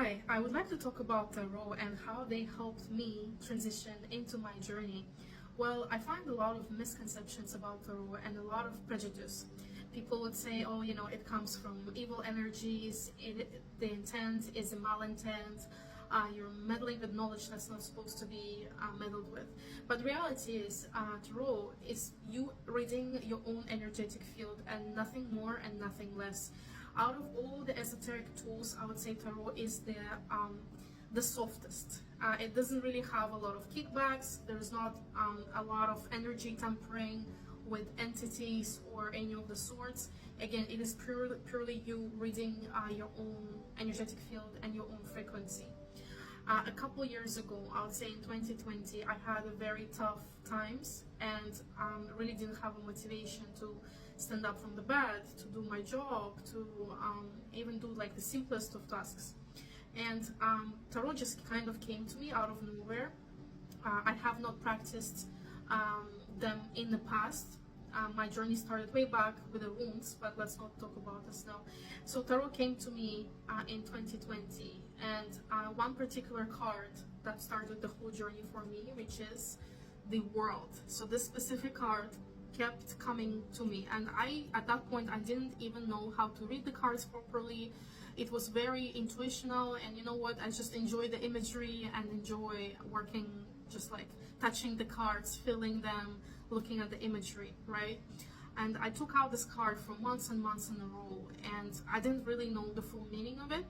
Hi, I would like to talk about tarot and how they helped me transition into my journey. Well, I find a lot of misconceptions about tarot and a lot of prejudice. People would say, oh, it comes from evil energies, the intent is a malintent, you're meddling with knowledge that's not supposed to be meddled with. But the reality is, tarot is you reading your own energetic field and nothing more and nothing less. Out of all the esoteric tools, I would say tarot is the softest. It doesn't really have a lot of kickbacks. There's not a lot of energy tampering with entities or any of the sorts. Again, it is purely you reading your own energetic field and your own frequency. A couple years ago, I would say in 2020, I had a very tough times and really didn't have a motivation to stand up from the bed, to do my job, to even do like the simplest of tasks. And tarot just kind of came to me out of nowhere. I have not practiced them in the past. My journey started way back with the runes, but let's not talk about this now. So tarot came to me in 2020, and one particular card that started the whole journey for me, which is the World. So this specific card kept coming to me, and at that point I didn't even know how to read the cards properly. It was very intuitional, and you know what, I just enjoy the imagery and enjoy working, just like touching the cards, feeling them, looking at the imagery, right? And I took out this card for months and months in a row, and I didn't really know the full meaning of it,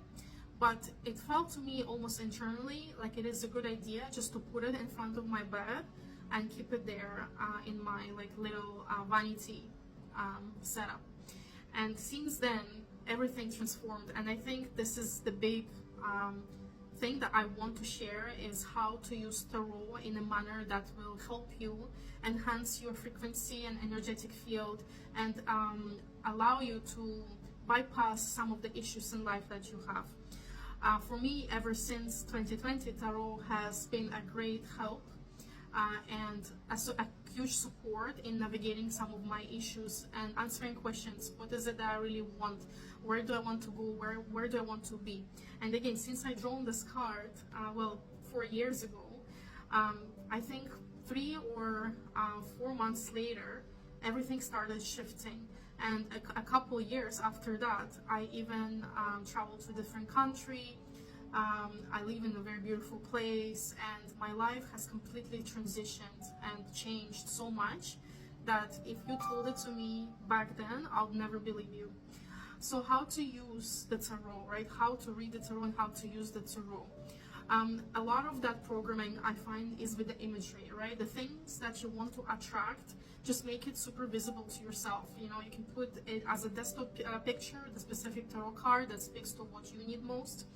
but it felt to me almost internally like it is a good idea just to put it in front of my bed and keep it there in my like little vanity setup. And since then, everything transformed, and I think this is the big thing that I want to share, is how to use tarot in a manner that will help you enhance your frequency and energetic field, and allow you to bypass some of the issues in life that you have. For me, ever since 2020, tarot has been a great help and a huge support in navigating some of my issues and answering questions. What is it that I really want? Where do I want to go? Where do I want to be? And again, since I drawn this card, 4 years ago, I think 3 or 4 months later, everything started shifting. And a couple years after that, I even traveled to a different country. I live in a very beautiful place, and my life has completely transitioned and changed so much that if you told it to me back then, I'll never believe you. So how to use the tarot, right? How to read the tarot and how to use the tarot. A lot of that programming I find is with the imagery, right? The things that you want to attract, just make it super visible to yourself. You can put it as a desktop picture, the specific tarot card that speaks to what you need most.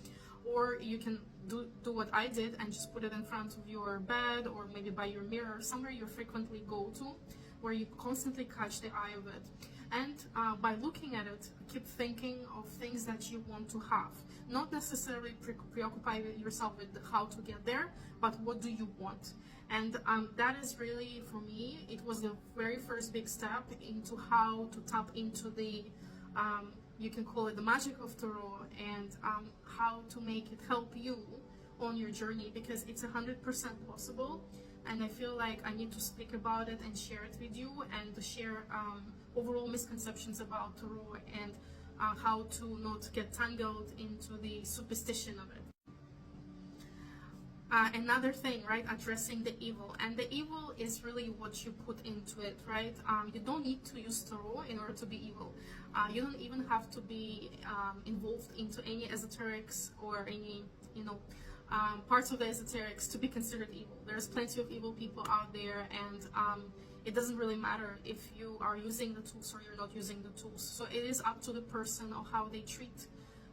Or you can do what I did and just put it in front of your bed, or maybe by your mirror, somewhere you frequently go to, where you constantly catch the eye of it. And by looking at it, keep thinking of things that you want to have. Not necessarily preoccupy yourself with how to get there, but what do you want? And that is really, for me, it was the very first big step into how to tap into the you can call it the magic of tarot, and how to make it help you on your journey, because it's 100% possible. And I feel like I need to speak about it and share it with you, and to share overall misconceptions about tarot, and how to not get tangled into the superstition of it. Another thing, right, addressing the evil. And the evil is really what you put into it, right? You don't need to use tarot in order to be evil. You don't even have to be involved into any esoterics or any, parts of the esoterics to be considered evil. There's plenty of evil people out there, and it doesn't really matter if you are using the tools or you're not using the tools. So it is up to the person of how they treat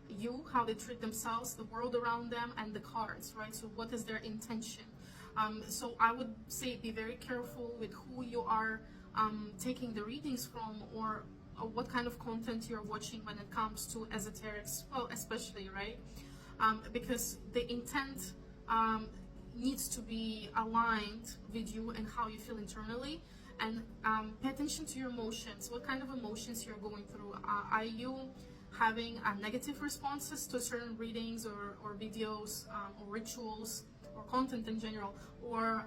you, how they treat themselves, the world around them, and the cards, right? So what is their intention? So I would say be very careful with who you are taking the readings from, or what kind of content you're watching when it comes to esoterics, well, especially, right? Because the intent needs to be aligned with you and how you feel internally. And pay attention to your emotions. What kind of emotions you're going through? Are you having negative responses to certain readings or videos or rituals or content in general, or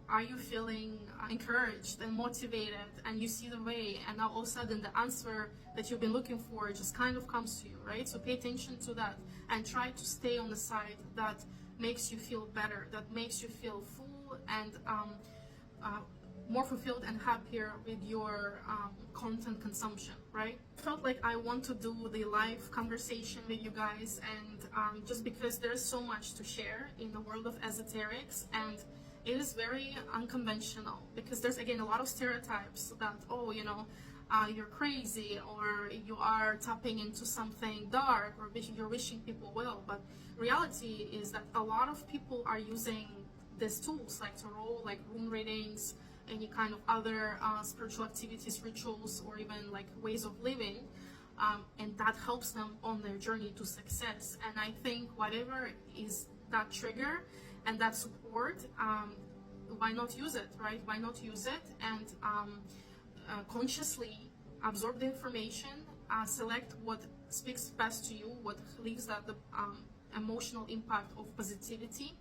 are you feeling encouraged and motivated and you see the way, and now all of a sudden the answer that you've been looking for just kind of comes to you, right? So pay attention to that and try to stay on the side that makes you feel better, that makes you feel full and more fulfilled and happier with your content consumption, right? Felt like I want to do the live conversation with you guys, and just because there's so much to share in the world of esoterics, and it is very unconventional because there's again a lot of stereotypes that, oh, you know, you're crazy or you are tapping into something dark or you're wishing people well, but reality is that a lot of people are using these tools like tarot, like rune readings, any kind of other spiritual activities, rituals, or even like ways of living, and that helps them on their journey to success. And I think whatever is that trigger and that support, why not use it, right? Why not use it and consciously absorb the information, select what speaks best to you, what leaves that the emotional impact of positivity,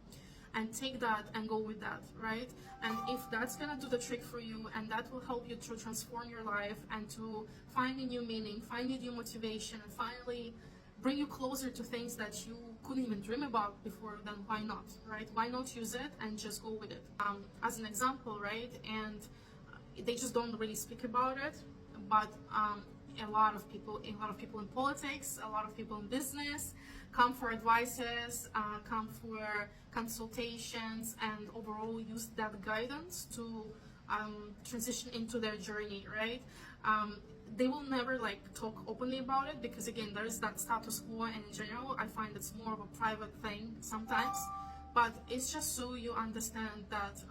and take that and go with that, right? And if that's gonna do the trick for you, and that will help you to transform your life and to find a new meaning, find a new motivation, and finally bring you closer to things that you couldn't even dream about before, then why not, right? Why not use it and just go with it? As an example, right? And they just don't really speak about it, but a lot of people in politics, a lot of people in business come for advices, come for consultations, and overall use that guidance to transition into their journey, right? They will never like talk openly about it because again, there's that status quo, and in general, I find it's more of a private thing sometimes, but it's just so you understand that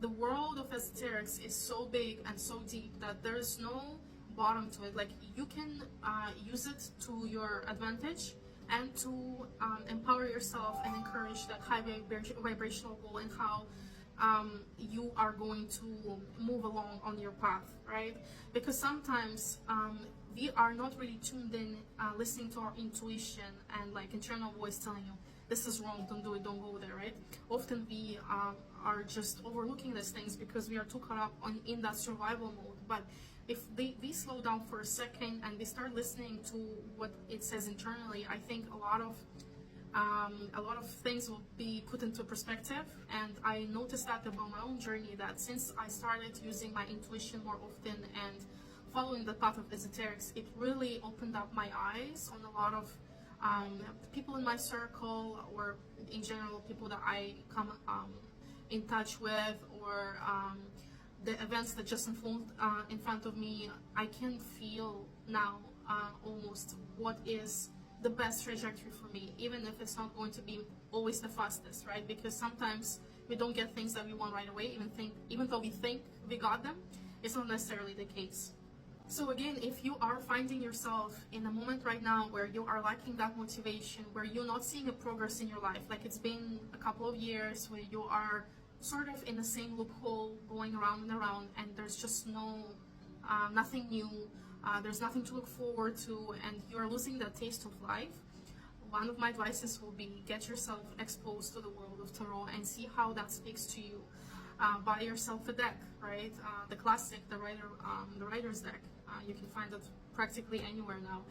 the world of esoterics is so big and so deep that there's no bottom to it. Like you can use it to your advantage and to empower yourself and encourage that high vibrational goal and how you are going to move along on your path, right? Because sometimes we are not really tuned in, listening to our intuition and like internal voice telling you this is wrong, don't do it, don't go there, right? Often we are just overlooking these things because we are too caught up in that survival mode. But if we slow down for a second and we start listening to what it says internally, I think a lot of things will be put into perspective. And I noticed that about my own journey, that since I started using my intuition more often and following the path of esoterics, it really opened up my eyes on a lot of people in my circle, or in general people that I come in touch with, or the events that just unfold in front of me. I can feel now almost what is the best trajectory for me, even if it's not going to be always the fastest, right? Because sometimes we don't get things that we want right away, even though we think we got them, it's not necessarily the case. So again, if you are finding yourself in a moment right now where you are lacking that motivation, where you're not seeing a progress in your life, like it's been a couple of years where you are sort of in the same loophole going around and around, and there's just nothing new, there's nothing to look forward to, and you're losing the taste of life, one of my advices will be get yourself exposed to the world of tarot and see how that speaks to you. Buy yourself a deck, right? The classic, the writer's deck. You can find it practically anywhere now.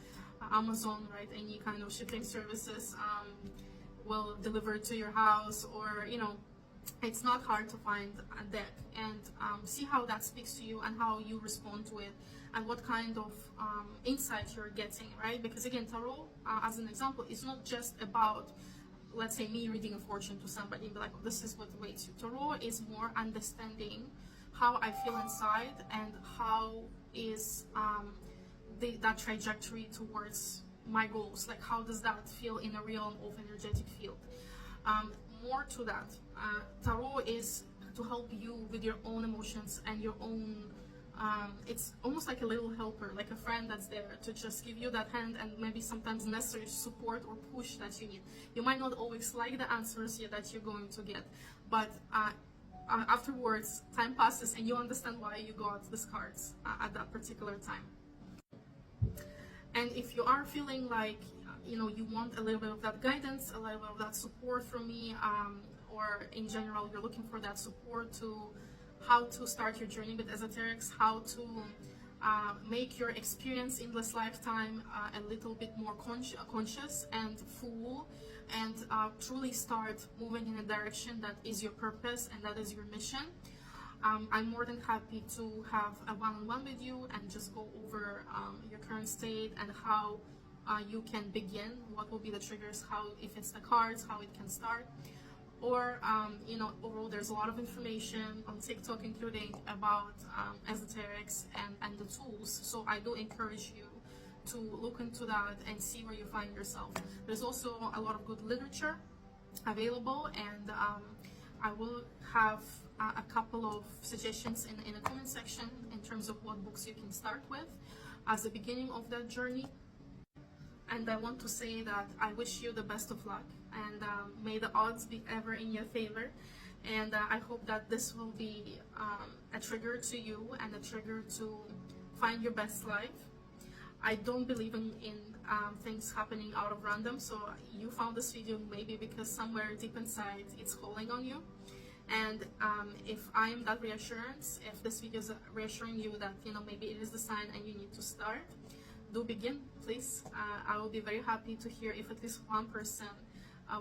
Amazon, right? Any kind of shipping services will deliver it to your house, or it's not hard to find a deck, and see how that speaks to you and how you respond to it, and what kind of insight you're getting, right? Because again, tarot, as an example, is not just about, let's say, me reading a fortune to somebody and be like, oh, this is what awaits you. Tarot is more understanding how I feel inside and how is that trajectory towards my goals. Like, how does that feel in a realm of energetic field? More to that, tarot is to help you with your own emotions and your own, it's almost like a little helper, like a friend that's there to just give you that hand and maybe sometimes necessary support or push that you need. You might not always like the answers that you're going to get, but afterwards, time passes and you understand why you got these cards at that particular time. And if you are feeling like, you know, you want a little bit of that guidance, a little bit of that support from me, or in general you're looking for that support to how to start your journey with esoterics, how to make your experience in this lifetime a little bit more conscious and full, and truly start moving in a direction that is your purpose and that is your mission. I'm more than happy to have a one-on-one with you and just go over your current state and how you can begin, what will be the triggers, how, if it's the cards, how it can start. Or, you know, overall there's a lot of information on TikTok, including about esoterics and the tools. So I do encourage you to look into that and see where you find yourself. There's also a lot of good literature available, and I will have a couple of suggestions in the comment section in terms of what books you can start with as the beginning of that journey. And I want to say that I wish you the best of luck, and may the odds be ever in your favor. And I hope that this will be a trigger to you and a trigger to find your best life. I don't believe in things happening out of random, so you found this video maybe because somewhere deep inside it's calling on you. And if I'm that reassurance, if this video is reassuring you that, you know, maybe it is the sign and you need to start, do begin, please. I will be very happy to hear if at least one person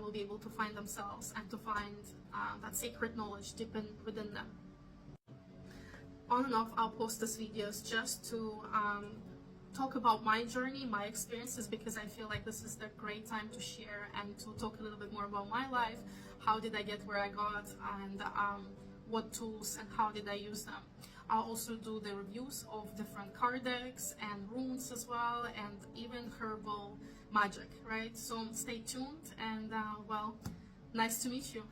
will be able to find themselves and to find that sacred knowledge deep within them. On and off, I'll post these videos just to talk about my journey, my experiences, because I feel like this is the great time to share and to talk a little bit more about my life. How did I get where I got, and what tools and how did I use them. I'll also do the reviews of different card decks and runes as well, and even herbal magic, right? So stay tuned, and well, nice to meet you.